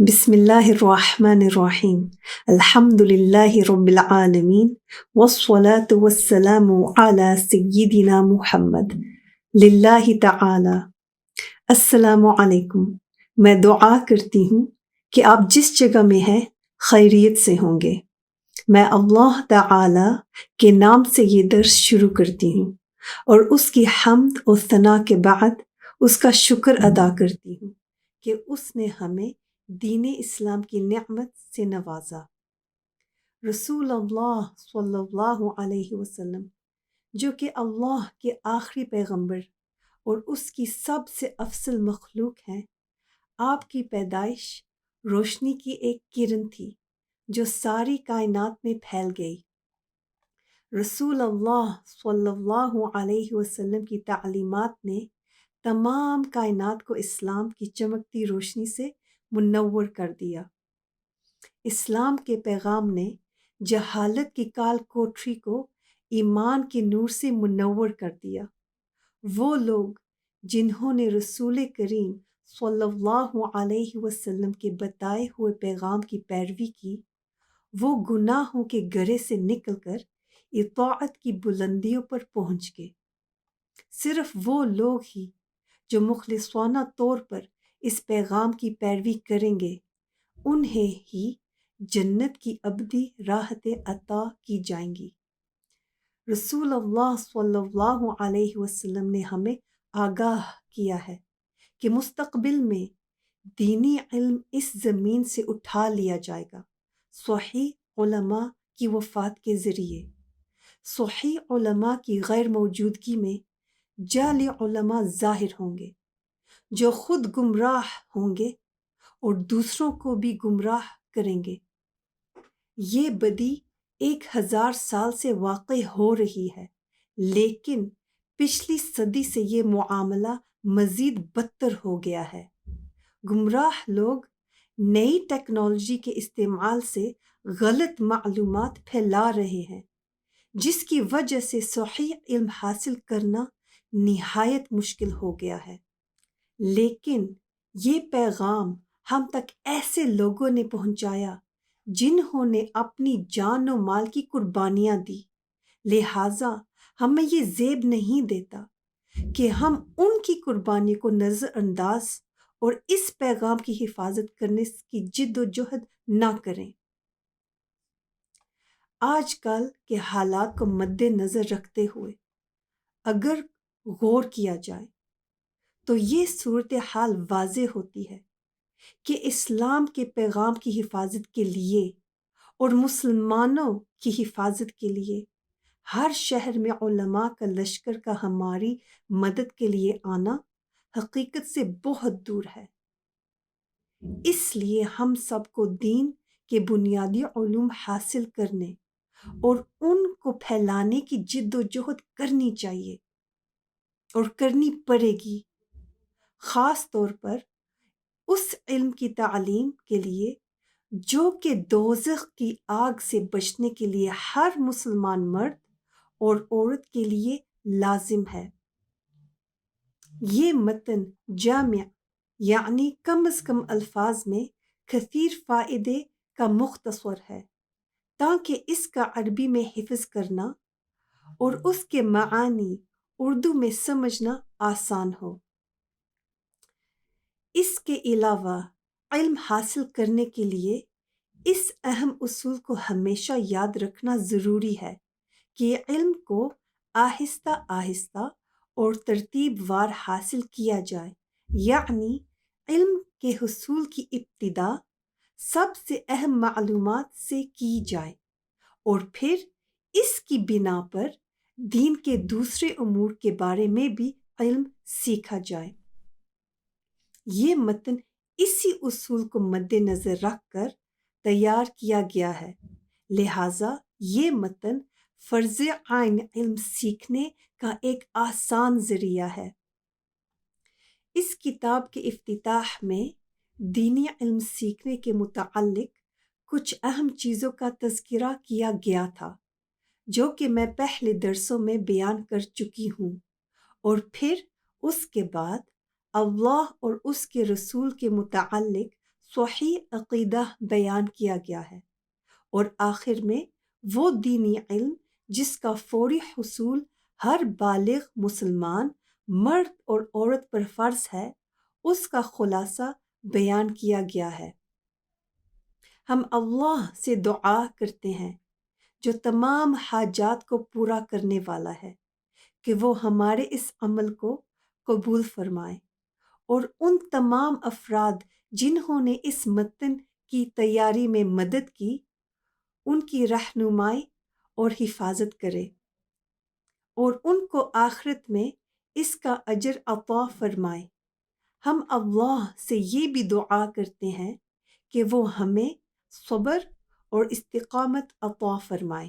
بسم اللہ الرحمن الرحیم الحمد للہ رب العالمین والصلاة والسلام علی سیدنا محمد للہ تعالی۔ السلام علیکم۔ میں دعا کرتی ہوں کہ آپ جس جگہ میں ہیں خیریت سے ہوں گے۔ میں اللہ تعالی کے نام سے یہ درس شروع کرتی ہوں اور اس کی حمد و ثنا کے بعد اس کا شکر ادا کرتی ہوں کہ اس نے ہمیں دین اسلام کی نعمت سے نوازا۔ رسول اللہ صلی اللہ علیہ وسلم جو کہ اللہ کے آخری پیغمبر اور اس کی سب سے افضل مخلوق ہیں، آپ کی پیدائش روشنی کی ایک کرن تھی جو ساری کائنات میں پھیل گئی۔ رسول اللہ صلی اللہ علیہ وسلم کی تعلیمات نے تمام کائنات کو اسلام کی چمکتی روشنی سے منور کر دیا۔ اسلام کے پیغام نے جہالت کی کال کوٹری کو ایمان کے نور سے منور کر دیا۔ وہ لوگ جنہوں نے رسول کریم صلی اللہ علیہ وسلم کے بتائے ہوئے پیغام کی پیروی کی، وہ گناہوں کے گرے سے نکل کر اطاعت کی بلندیوں پر پہنچ گئے۔ صرف وہ لوگ ہی جو مخلصانہ طور پر اس پیغام کی پیروی کریں گے، انہیں ہی جنت کی ابدی راحتیں عطا کی جائیں گی۔ رسول اللہ صلی اللہ علیہ وسلم نے ہمیں آگاہ کیا ہے کہ مستقبل میں دینی علم اس زمین سے اٹھا لیا جائے گا صحیح علماء کی وفات کے ذریعے۔ صحیح علماء کی غیر موجودگی میں جعلی علماء ظاہر ہوں گے جو خود گمراہ ہوں گے اور دوسروں کو بھی گمراہ کریں گے۔ یہ بدی 1000 سال سے واقع ہو رہی ہے، لیکن پچھلی صدی سے یہ معاملہ مزید بدتر ہو گیا ہے۔ گمراہ لوگ نئی ٹیکنالوجی کے استعمال سے غلط معلومات پھیلا رہے ہیں، جس کی وجہ سے صحیح علم حاصل کرنا نہایت مشکل ہو گیا ہے۔ لیکن یہ پیغام ہم تک ایسے لوگوں نے پہنچایا جنہوں نے اپنی جان و مال کی قربانیاں دی، لہٰذا ہمیں یہ زیب نہیں دیتا کہ ہم ان کی قربانی کو نظر انداز اور اس پیغام کی حفاظت کرنے کی جد و جہد نہ کریں۔ آج کل کے حالات کو مد نظر رکھتے ہوئے اگر غور کیا جائے تو یہ صورتحال واضح ہوتی ہے کہ اسلام کے پیغام کی حفاظت کے لیے اور مسلمانوں کی حفاظت کے لیے ہر شہر میں علماء کا لشکر کا ہماری مدد کے لیے آنا حقیقت سے بہت دور ہے۔ اس لیے ہم سب کو دین کے بنیادی علوم حاصل کرنے اور ان کو پھیلانے کی جد و جہد کرنی چاہیے اور کرنی پڑے گی، خاص طور پر اس علم کی تعلیم کے لیے جو کہ دوزخ کی آگ سے بچنے کے لیے ہر مسلمان مرد اور عورت کے لیے لازم ہے۔ یہ متن جامع یعنی کم از کم الفاظ میں کثیر فائدے کا مختصر ہے تاکہ اس کا عربی میں حفظ کرنا اور اس کے معانی اردو میں سمجھنا آسان ہو۔ اس کے علاوہ علم حاصل کرنے کے لیے اس اہم اصول کو ہمیشہ یاد رکھنا ضروری ہے کہ علم کو آہستہ آہستہ اور ترتیب وار حاصل کیا جائے، یعنی علم کے حصول کی ابتدا سب سے اہم معلومات سے کی جائے اور پھر اس کی بنا پر دین کے دوسرے امور کے بارے میں بھی علم سیکھا جائے۔ یہ متن اسی اصول کو مد نظر رکھ کر تیار کیا گیا ہے، لہٰذا یہ متن فرض عین علم سیکھنے کا ایک آسان ذریعہ ہے۔ اس کتاب کے افتتاح میں دینی علم سیکھنے کے متعلق کچھ اہم چیزوں کا تذکرہ کیا گیا تھا جو کہ میں پہلے درسوں میں بیان کر چکی ہوں، اور پھر اس کے بعد اللہ اور اس کے رسول کے متعلق صحیح عقیدہ بیان کیا گیا ہے، اور آخر میں وہ دینی علم جس کا فوری حصول ہر بالغ مسلمان مرد اور عورت پر فرض ہے، اس کا خلاصہ بیان کیا گیا ہے۔ ہم اللہ سے دعا کرتے ہیں جو تمام حاجات کو پورا کرنے والا ہے کہ وہ ہمارے اس عمل کو قبول فرمائے، اور ان تمام افراد جنہوں نے اس متن کی تیاری میں مدد کی، ان کی رہنمائی اور حفاظت کرے، اور ان کو آخرت میں اس کا اجر عطا فرمائے۔ ہم اللہ سے یہ بھی دعا کرتے ہیں کہ وہ ہمیں صبر اور استقامت عطا فرمائے۔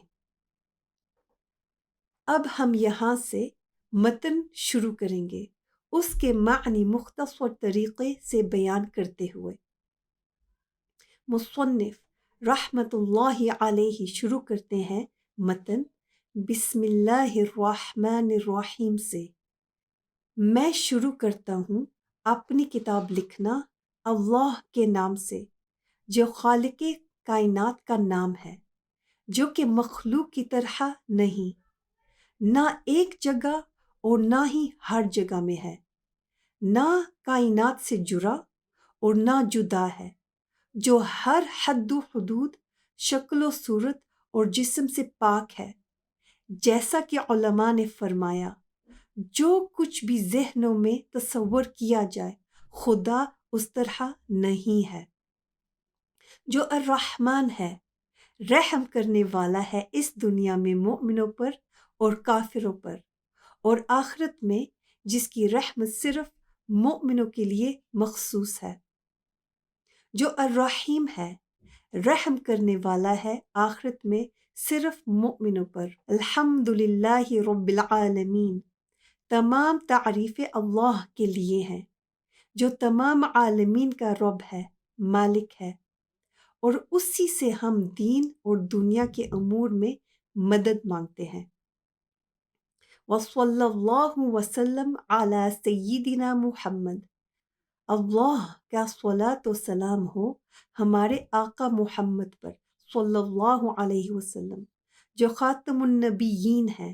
اب ہم یہاں سے متن شروع کریں گے، اس کے معنی مختصر طریقے سے بیان کرتے ہوئے۔ مصنف رحمت اللہ علیہ شروع کرتے ہیں متن بسم اللہ الرحمن الرحیم سے۔ میں شروع کرتا ہوں اپنی کتاب لکھنا اللہ کے نام سے، جو خالق کائنات کا نام ہے، جو کہ مخلوق کی طرح نہیں، نہ ایک جگہ اور نہ ہی ہر جگہ میں ہے، نہ کائنات سے جڑا اور نہ جدا ہے، جو ہر حد و حدود، شکل و صورت اور جسم سے پاک ہے۔ جیسا کہ علماء نے فرمایا، جو کچھ بھی ذہنوں میں تصور کیا جائے خدا اس طرح نہیں ہے۔ جو الرحمن ہے، رحم کرنے والا ہے اس دنیا میں مومنوں پر اور کافروں پر، اور آخرت میں جس کی رحمت صرف مومنوں کے لیے مخصوص ہے۔ جو الرحیم ہے، رحم کرنے والا ہے آخرت میں صرف مومنوں پر۔ الحمدللہ رب العالمین، تمام تعریفیں اللہ کے لیے ہیں، جو تمام عالمین کا رب ہے، مالک ہے، اور اسی سے ہم دین اور دنیا کے امور میں مدد مانگتے ہیں۔ وصلی اللہ وسلم علی سیدنا محمد، اللہ کا صلاۃ و سلام ہو ہمارے آقا محمد پر صلی اللہ علیہ وسلم، جو خاتم النبیین ہیں،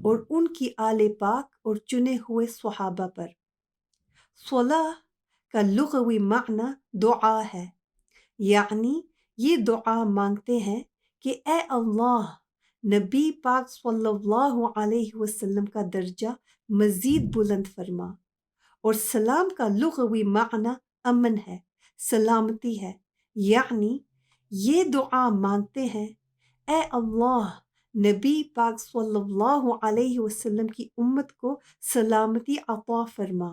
اور ان کی آل پاک اور چنے ہوئے صحابہ پر۔ صلاح کا لغوی معنی دعا ہے، یعنی یہ دعا مانگتے ہیں کہ اے اللہ، نبی پاک صلی اللہ علیہ وسلم کا درجہ مزید بلند فرما۔ اور سلام کا لغوی معنی امن ہے، سلامتی ہے، یعنی یہ دعا مانگتے ہیں اے اللہ، نبی پاک صلی اللہ علیہ وسلم کی امت کو سلامتی عطا فرما،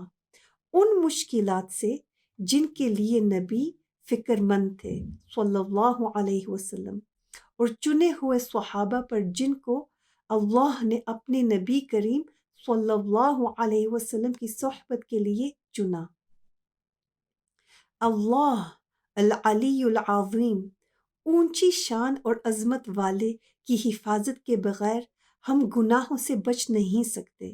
ان مشکلات سے جن کے لیے نبی فکر مند تھے صلی اللہ علیہ وسلم، اور چنے ہوئے صحابہ پر جن کو اللہ نے اپنے نبی کریم صلی اللہ علیہ وسلم کی صحبت کے لیے چنا۔ اللہ العلی العظیم، اونچی شان اور عظمت والے کی حفاظت کے بغیر ہم گناہوں سے بچ نہیں سکتے،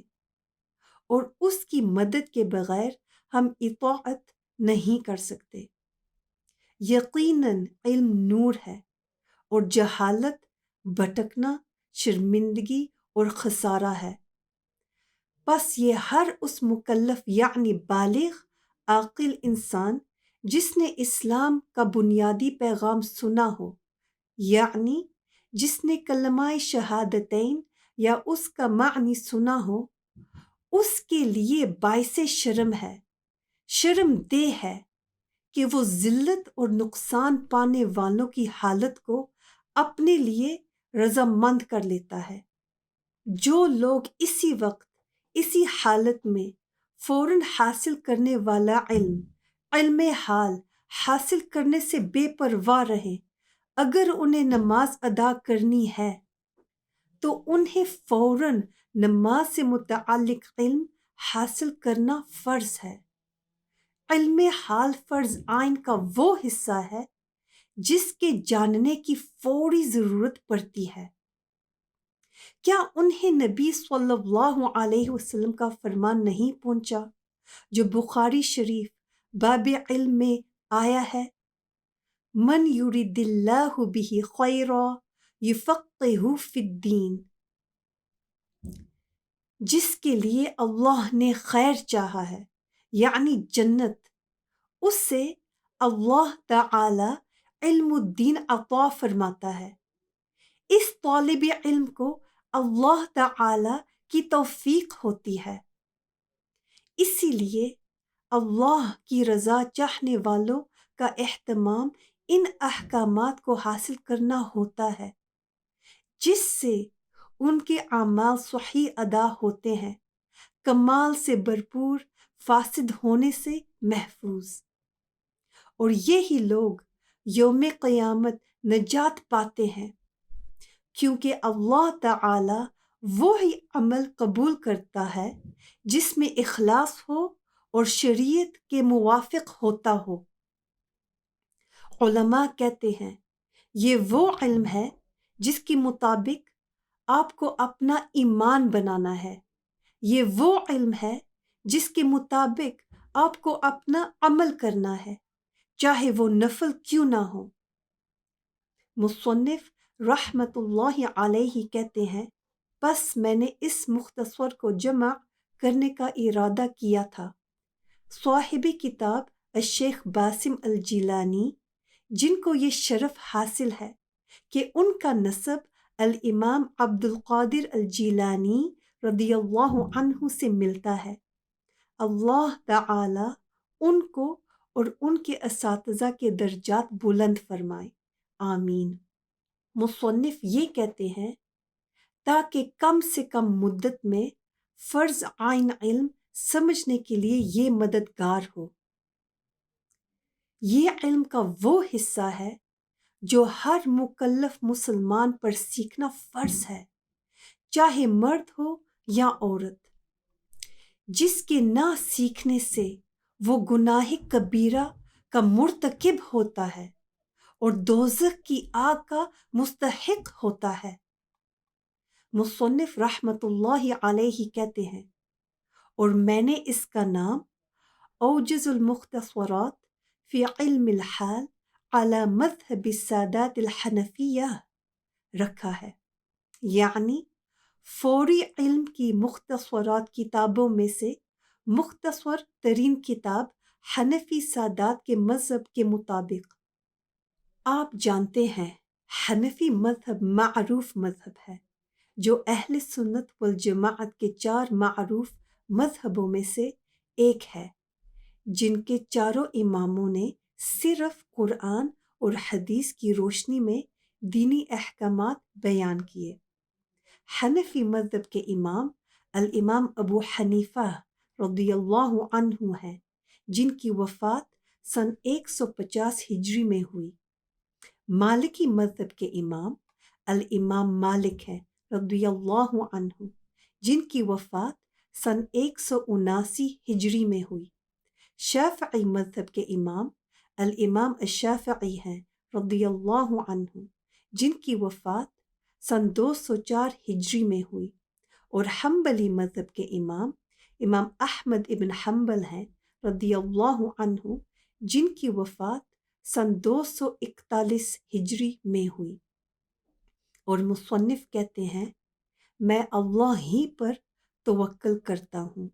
اور اس کی مدد کے بغیر ہم اطاعت نہیں کر سکتے۔ یقیناً علم نور ہے، اور جہالت بھٹکنا، شرمندگی اور خسارہ ہے۔ پس یہ ہر اس مکلف یعنی بالغ عاقل انسان جس نے اسلام کا بنیادی پیغام سنا ہو، یعنی جس نے کلمہ شہادتین یا اس کا معنی سنا ہو، اس کے لیے باعث شرم ہے، شرم دہ ہے کہ وہ ذلت اور نقصان پانے والوں کی حالت کو اپنے لیے رضامند کر لیتا ہے۔ جو لوگ اسی وقت، اسی حالت میں فوراً حاصل کرنے والا علم حال حاصل کرنے سے بے پرواہ رہیں، اگر انہیں نماز ادا کرنی ہے تو انہیں فوراً نماز سے متعلق علم حاصل کرنا فرض ہے۔ علم حال فرض عین کا وہ حصہ ہے جس کے جاننے کی فوری ضرورت پڑتی ہے۔ کیا انہیں نبی صلی اللہ علیہ وسلم کا فرمان نہیں پہنچا جو بخاری شریف باب علم میں آیا ہے؟ من یرید اللہ بہ خیرا یفقہہ فی الدین، جس کے لیے اللہ نے خیر چاہا ہے یعنی جنت، اس سے اللہ تعالی علم الدین عطا فرماتا ہے۔ اس طالب علم کو اللہ تعالی کی توفیق ہوتی ہے، اسی لیے اللہ کی رضا چاہنے والوں کا اہتمام ان احکامات کو حاصل کرنا ہوتا ہے جس سے ان کے اعمال صحیح ادا ہوتے ہیں، کمال سے بھرپور، فاسد ہونے سے محفوظ، اور یہی لوگ یوم قیامت نجات پاتے ہیں، کیونکہ اللہ تعالی وہی عمل قبول کرتا ہے جس میں اخلاص ہو اور شریعت کے موافق ہوتا ہو۔ علماء کہتے ہیں یہ وہ علم ہے جس کے مطابق آپ کو اپنا ایمان بنانا ہے، یہ وہ علم ہے جس کے مطابق آپ کو اپنا عمل کرنا ہے، چاہے وہ نفل کیوں نہ ہو۔ مصنف رحمت اللہ علیہ کہتے ہیں بس میں نے اس مختصر کو جمع کرنے کا ارادہ کیا تھا۔ صاحب کتاب الشیخ باسم الجیلانی، جن کو یہ شرف حاصل ہے کہ ان کا نسب الامام عبد القادر الجیلانی رضی اللہ عنہ سے ملتا ہے، اللہ تعالی ان کو اور ان کے اساتذہ کے درجات بلند فرمائے، آمین۔ مصنف یہ کہتے ہیں تاکہ کم سے کم مدت میں فرض عین علم سمجھنے کے لیے یہ مددگار ہو۔ یہ علم کا وہ حصہ ہے جو ہر مکلف مسلمان پر سیکھنا فرض ہے، چاہے مرد ہو یا عورت، جس کے نہ سیکھنے سے وہ گناہ کبیرہ کا مرتکب ہوتا ہے اور دوزخ کی آگ کا مستحق ہوتا ہے۔ مصنف رحمت اللہ علیہ کہتے ہیں اور میں نے اس کا نام اوجز المختصرات فی علم الحال علی مذہب السادات الحنفیہ رکھا ہے، یعنی فوری علم کی مختصرات کتابوں میں سے مختصر ترین کتاب حنفی سادات کے مذہب کے مطابق۔ آپ جانتے ہیں حنفی مذہب معروف مذہب ہے جو اہل سنت والجماعت کے 4 معروف مذہبوں میں سے ایک ہے، جن کے چاروں اماموں نے صرف قرآن اور حدیث کی روشنی میں دینی احکامات بیان کیے۔ حنفی مذہب کے امام الامام ابو حنیفہ رضی اللہ عنہ ہیں، جن کی وفات سن 150 ہجری میں ہوئی۔ مالکی مذہب کے امام الامام مالک ہیں رضی اللہ عنہ، جن کی وفات سن 179 ہجری میں ہوئی۔ شافعی مذہب کے امام الامام الشافعی ہیں رضی اللہ عنہ، جن کی وفات سن 204 ہجری میں ہوئی، اور حنبلی مذہب کے امام امام احمد ابن حنبل ہیں رضی اللہ عنہ، جن کی وفات سن 241 ہجری میں ہوئی۔ اور مصنف کہتے ہیں میں اللہ ہی پر توکل کرتا ہوں۔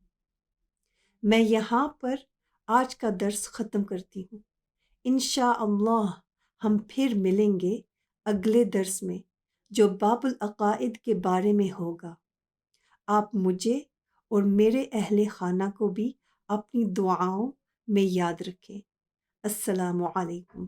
میں یہاں پر آج کا درس ختم کرتی ہوں، انشاءاللہ ہم پھر ملیں گے اگلے درس میں جو باب العقائد کے بارے میں ہوگا۔ آپ مجھے اور میرے اہل خانہ کو بھی اپنی دعاؤں میں یاد رکھیں۔ السلام علیکم۔